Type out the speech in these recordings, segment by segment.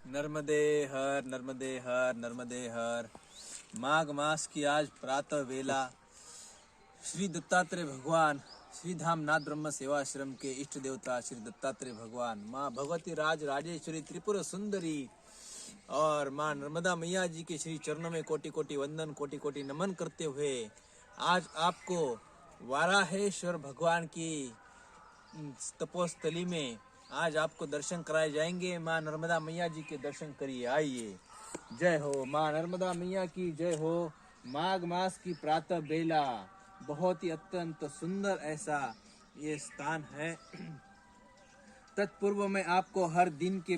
नर्मदे हर नर्मदे हर नर्मदे हर। माघ मास की आज प्रातः वेला श्री दत्तात्रेय भगवान श्री धाम नाथ ब्रह्म सेवाश्रम के इष्ट देवता श्री दत्तात्रेय भगवान, माँ भगवती राज राजेश्वरी त्रिपुर सुंदरी और माँ नर्मदा मैया जी के श्री चरणों में कोटि कोटि वंदन, कोटि कोटि नमन करते हुए आज आपको वाराहेश्वर भगवान की तपोस्थली में आज आपको दर्शन कराए जाएंगे। माँ नर्मदा मैया जी के दर्शन करिए, आइए। जय हो माँ नर्मदा मैया की जय हो। माघ मास की प्रातः बेला बहुत ही अत्यंत सुंदर ऐसा ये स्थान है। तत्पूर्व में आपको हर दिन के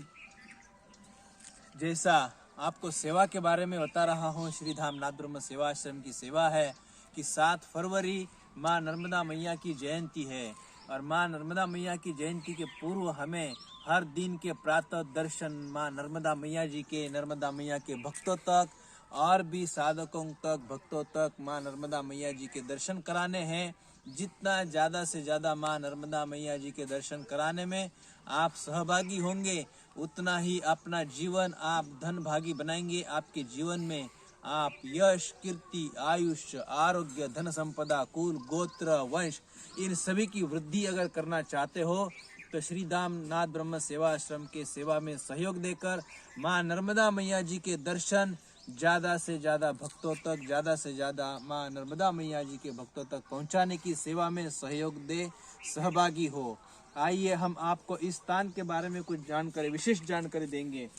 जैसा आपको सेवा के बारे में बता रहा हूँ। श्री धाम नाथ ब्रह्म सेवाश्रम की सेवा है कि 7 फरवरी माँ नर्मदा मैया की जयंती है और माँ नर्मदा मैया की जयंती के पूर्व हमें हर दिन के प्रातः दर्शन माँ नर्मदा मैया जी के, नर्मदा मैया के भक्तों तक और भी साधकों तक, भक्तों तक माँ नर्मदा मैया जी के दर्शन कराने हैं। जितना ज़्यादा से ज़्यादा माँ नर्मदा मैया जी के दर्शन कराने में आप सहभागी होंगे, उतना ही अपना जीवन आप धन भागी बनाएंगे। आपके जीवन में आप यश, कीर्ति, आयुष्य, आरोग्य, धन संपदा, कुल, गोत्र, वंश इन सभी की वृद्धि अगर करना चाहते हो तो श्री धाम नाथ ब्रह्म सेवाश्रम के सेवा में सहयोग देकर माँ नर्मदा मैया जी के दर्शन ज़्यादा से ज़्यादा भक्तों तक, ज़्यादा से ज़्यादा माँ नर्मदा मैया जी के भक्तों तक पहुँचाने की सेवा में सहयोग दे, सहभागी हो। आइए हम आपको इस स्थान के बारे में कुछ जानकारी, विशेष जानकारी देंगे।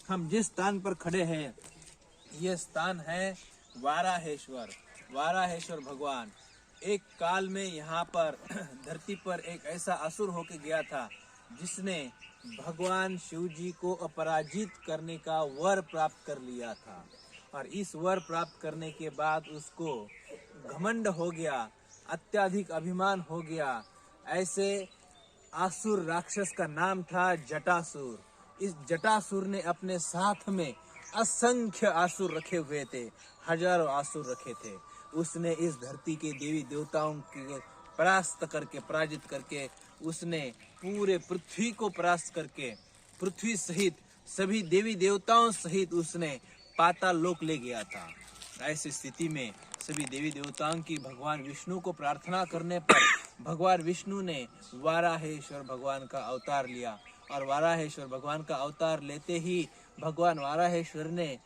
हम जिस स्थान पर खड़े हैं ये स्थान है वाराहेश्वर, वाराहेश्वर भगवान। एक काल में यहाँ पर धरती पर एक ऐसा असुर होके गया था जिसने भगवान शिव जी को अपराजित करने का वर प्राप्त कर लिया था और इस वर प्राप्त करने के बाद उसको घमंड हो गया, अत्याधिक अभिमान हो गया। ऐसे असुर राक्षस का नाम था जटासुर। इस जटासुर ने अपने साथ में असंख्य आसुर रखे हुए थे, हजारों आसुर रखे थे। उसने इस धरती के देवी देवताओं को परास्त करके, पराजित करके उसने पूरे पृथ्वी को परास्त करके पृथ्वी सहित सभी देवी देवताओं सहित उसने पाताल लोक ले गया था। ऐसी स्थिति में सभी देवी देवताओं की भगवान विष्णु को प्रार्थना करने पर भगवान विष्णु ने वाराहेश्वर भगवान का अवतार लिया और वाराहेश्वर भगवान का अवतार लेते ही भगवान वाराहेश्वर ने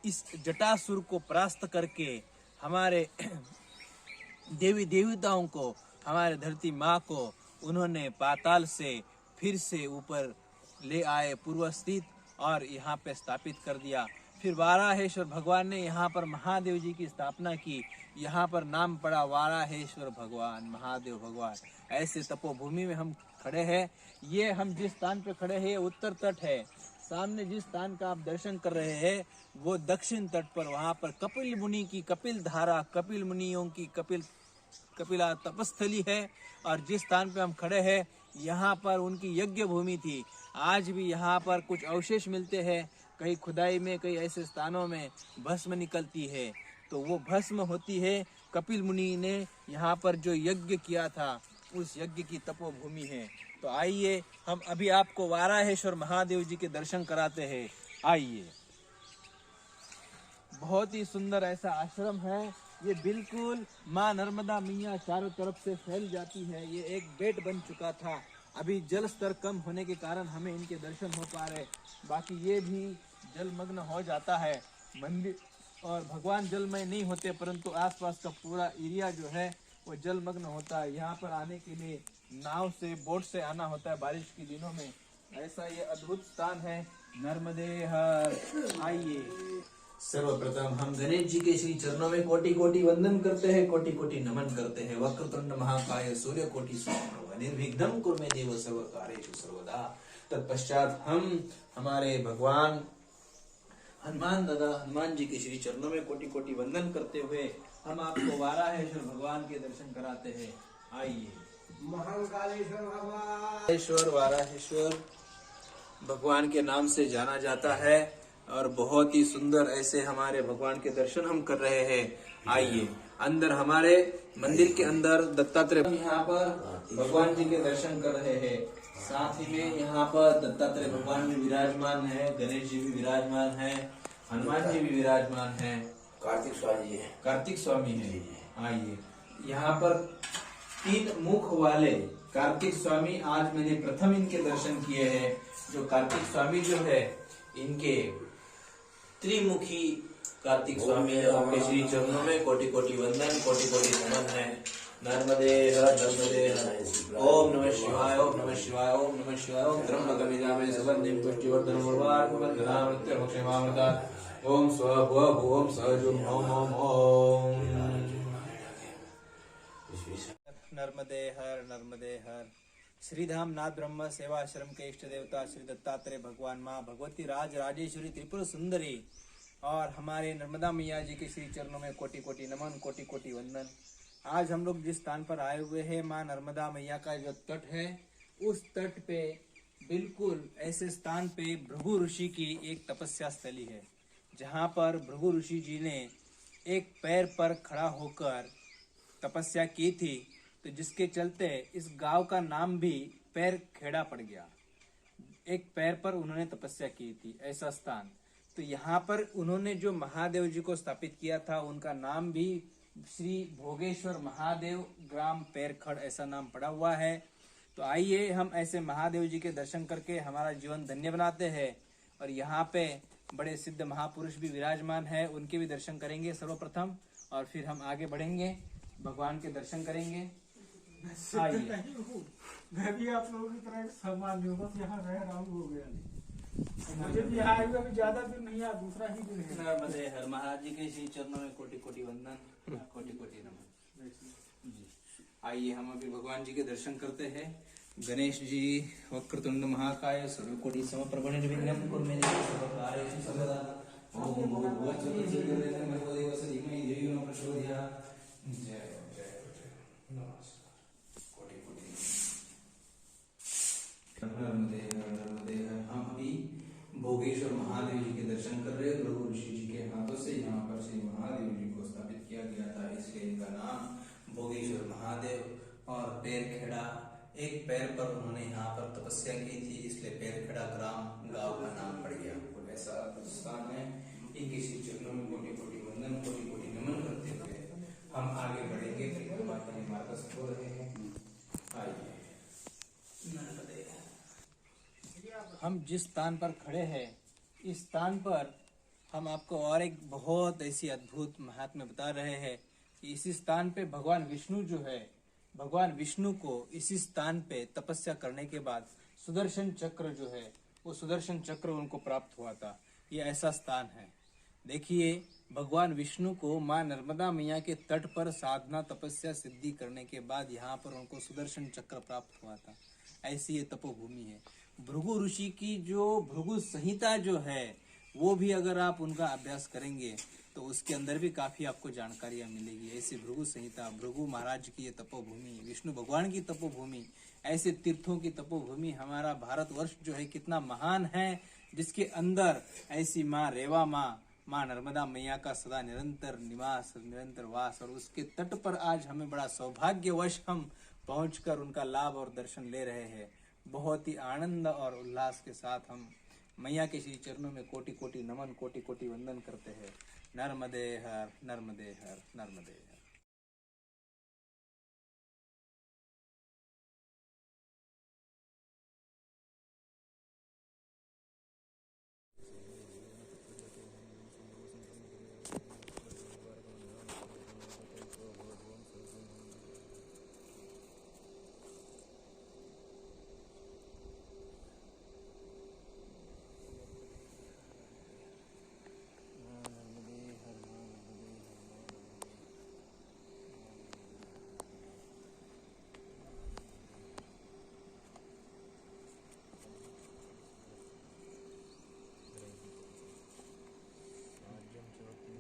इस जटासुर को परास्त करके हमारे देवी देवताओं को, हमारे धरती माँ को उन्होंने पाताल से फिर से ऊपर ले आए पूर्व स्थित और यहाँ पे स्थापित कर दिया। फिर वाराहेश्वर भगवान ने यहाँ पर महादेव जी की स्थापना की। यहाँ पर नाम पड़ा वाराहेश्वर भगवान, महादेव भगवान। ऐसे तपोभूमि में हम खड़े हैं। ये हम जिस स्थान पे खड़े हैं उत्तर तट है। सामने जिस स्थान का आप दर्शन कर रहे हैं वो दक्षिण तट पर, वहाँ पर कपिल मुनि की कपिल धारा, कपिल मुनियों की कपिला तपस्थली है। और जिस स्थान पे हम खड़े हैं यहाँ पर उनकी यज्ञ भूमि थी। आज भी यहाँ पर कुछ अवशेष मिलते हैं, कहीं खुदाई में, कई ऐसे स्थानों में भस्म निकलती है, तो वो भस्म होती है कपिल मुनि ने यहाँ पर जो यज्ञ किया था उस यज्ञ की तपोभूमि है। तो आइए हम अभी आपको वाराहेश्वर महादेव जी के दर्शन कराते हैं, आइए। बहुत ही सुंदर ऐसा आश्रम है। ये बिल्कुल माँ नर्मदा मैया चारों तरफ से फैल जाती है। ये एक बेट बन चुका था, अभी जल स्तर कम होने के कारण हमें इनके दर्शन हो पा रहे, बाकी ये भी जलमग्न हो जाता है मंदिर। और भगवान जलमय नहीं होते परंतु आसपास का पूरा एरिया जो है वो जलमग्न होता है। यहाँ पर आने के लिए नाव से, बोट से आना होता है बारिश के दिनों में। ऐसा ये अद्भुत स्थान है नर्मदे हर, आइए। सर्वप्रथम हम गणेश जी के श्री चरणों में कोटि कोटि वंदन करते हैं, कोटि कोटि नमन करते हैं। वक्रतुंड महाकाय सूर्य कोटि समप्रभ निर्विघ्नं कुरु मे देव सर्व कार्येषु सर्वदा। तत्पश्चात हम हमारे भगवान हनुमान दादा, हनुमान जी के श्री चरणों में कोटि कोटि वंदन करते हुए हम आपको वाराहेश्वर भगवान के दर्शन कराते हैं, आइए। महाकालेश्वर भगवान, वाराहेश्वर भगवान के नाम से जाना जाता है और बहुत ही सुंदर ऐसे हमारे भगवान के दर्शन हम कर रहे हैं, आइए। अंदर हमारे मंदिर के अंदर दत्तात्रेय यहाँ पर भगवान जी के दर्शन कर रहे हैं। साथ ही में यहाँ पर दत्तात्रेय भगवान भी विराजमान है, गणेश जी भी विराजमान है, हनुमान जी भी विराजमान है, कार्तिक स्वामी है, कार्तिक स्वामी है। आइए, यहाँ पर 3 मुख वाले कार्तिक स्वामी आज मैंने प्रथम इनके दर्शन किए हैं। जो कार्तिक स्वामी जो है, इनके त्रिमुखी कार्तिक स्वामी आपके श्री चरणों में कोटि कोटि वंदन, कोटि कोटि नमन है। नर्मदे हर नर्मदे हर। ओम नमः शिवाय, ओम नमः शिवाय, ओम नमः शिवाय। ओम त्र्यंबकमिदामहे सुगंधिं पुष्टिवर्धनम् उर्वारुकबन्धनान् मृत्युर्मुक्षयमामृतात्। ओम स्व भुव भुवं सहजं ओम ओम ओम। नर्मदे हर, नर्मदे हर। श्रीधाम नाथ ब्रह्म सेवाश्रम के इष्ट देवता श्री दत्तात्रेय भगवान, माँ भगवती राज राजेश्वरी त्रिपुर सुंदरी और हमारे नर्मदा मैया जी के श्री चरणों में कोटि कोटि नमन, कोटि कोटि वंदन। आज हम लोग जिस स्थान पर आए हुए हैं, माँ नर्मदा मैया का जो तट है, उस तट पे बिल्कुल ऐसे स्थान पे भृगु ऋषि की एक तपस्या स्थली है, जहाँ पर भृगु ऋषि जी ने एक पैर पर खड़ा होकर तपस्या की थी, तो जिसके चलते इस गांव का नाम भी पैर खेड़ा पड़ गया। एक पैर पर उन्होंने तपस्या की थी, ऐसा स्थान। तो यहाँ पर उन्होंने जो महादेव जी को स्थापित किया था, उनका नाम भी श्री भोगेश्वर महादेव ग्राम पैरखड़ ऐसा नाम पड़ा हुआ है। तो आइए हम ऐसे महादेव जी के दर्शन करके हमारा जीवन धन्य बनाते हैं। और यहाँ पे बड़े सिद्ध महापुरुष भी विराजमान है, उनके भी दर्शन करेंगे सर्वप्रथम, और फिर हम आगे बढ़ेंगे, भगवान के दर्शन करेंगे। आइए। मैं भी आप लोगों की तरह एक सामान्य हूँ, बस यहाँ रह रहा हूँ, हो गया। मुझे भी यहाँ आए हुए अभी ज्यादा दिन नहीं है, दूसरा ही दिन है। नर्मदे हर। महाराज जी के श्री चरणों में कोटि कोटि वंदन, कोटि कोटि नमन जी। आइए हम अभी भगवान जी के दर्शन करते हैं। गणेश जी वक्रतुंड महाकाय सर्वकोटि समप्रभ निर्विघ्नं कुरु मे देव सर्वकार्येषु सर्वदा। ओम भूर्भुवः स्वः नमो देवस्य धीमहि धियो यो न प्रचोदयात्। जय नर्मदे हर, नर्मदे हर। हम अभी भोगेश्वर महादेव जी के दर्शन कर रहे हैं। भृगु ऋषि जी के हाथों से यहाँ पर श्री महादेव जी को स्थापित किया गया था, इसलिए इनका नाम भोगेश्वर महादेव। और पैरखेड़ा, एक पैर पर उन्होंने यहाँ पर तपस्या की थी, इसलिए पैरखेड़ा ग्राम गांव का नाम पड़ गया। ऐसा स्थान है। इनके श्री चरणों में कोटि कोटि वंदन, कोटि कोटि नमन करते हुए हम आगे बढ़ेंगे। परिक्रमा के लिए मार्गस्थ हो रहे हैं। आइए। हम जिस स्थान पर खड़े हैं, इस स्थान पर हम आपको और एक बहुत ऐसी अद्भुत महात्म्य बता रहे हैं कि इसी स्थान पे भगवान विष्णु जो है, भगवान विष्णु को इसी स्थान पे तपस्या करने के बाद सुदर्शन चक्र जो है, वो सुदर्शन चक्र उनको प्राप्त हुआ था। ये ऐसा स्थान है। देखिए, भगवान विष्णु को माँ नर्मदा मैया के तट पर साधना तपस्या सिद्धि करने के बाद यहाँ पर उनको सुदर्शन चक्र प्राप्त हुआ था। ऐसी ये तपोभूमि है। भृगु ऋषि की जो भृगु संहिता जो है, वो भी अगर आप उनका अभ्यास करेंगे तो उसके अंदर भी काफी आपको जानकारियां मिलेगी। ऐसी भृगु संहिता, भृगु महाराज की ये तपोभूमि, विष्णु भगवान की तपोभूमि, ऐसे तीर्थों की तपोभूमि, हमारा भारतवर्ष जो है कितना महान है, जिसके अंदर ऐसी माँ रेवा माँ नर्मदा मैया का सदा निरंतर निवास, निरंतर वास, और उसके तट पर आज हमें बड़ा सौभाग्यवश हम पहुंचकर उनका लाभ और दर्शन ले रहे हैं। बहुत ही आनंद और उल्लास के साथ हम मैया के श्री चरणों में कोटि कोटि नमन, कोटि कोटि वंदन करते हैं। नर्मदे हर, नर्मदे हर, नर्मदे हर।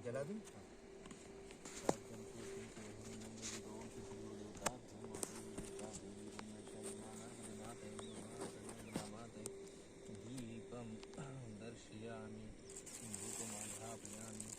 जला दूं? दीपम दर्शयामि धूपमाधापयामि।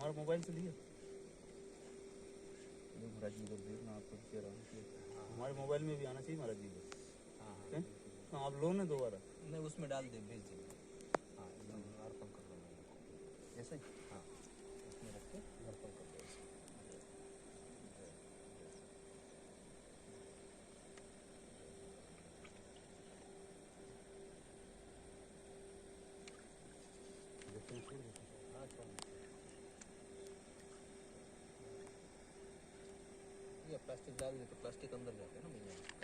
हमारा मोबाइल से लिया महाराज जी को देखना आपको हमारे मोबाइल में भी आना चाहिए महाराज जी को। हाँ हाँ आप लो ना दोबारा। नहीं उसमें डाल दे भेज दे। हाँ एकदम अर्पण कर दो ऐसे ही। हाँ उसमें रख के अर्पण कर दो ऐसे। हाँ ये प्लास्टिक डाल दे तो प्लास्टिक अंदर जाते हैं ना भैया।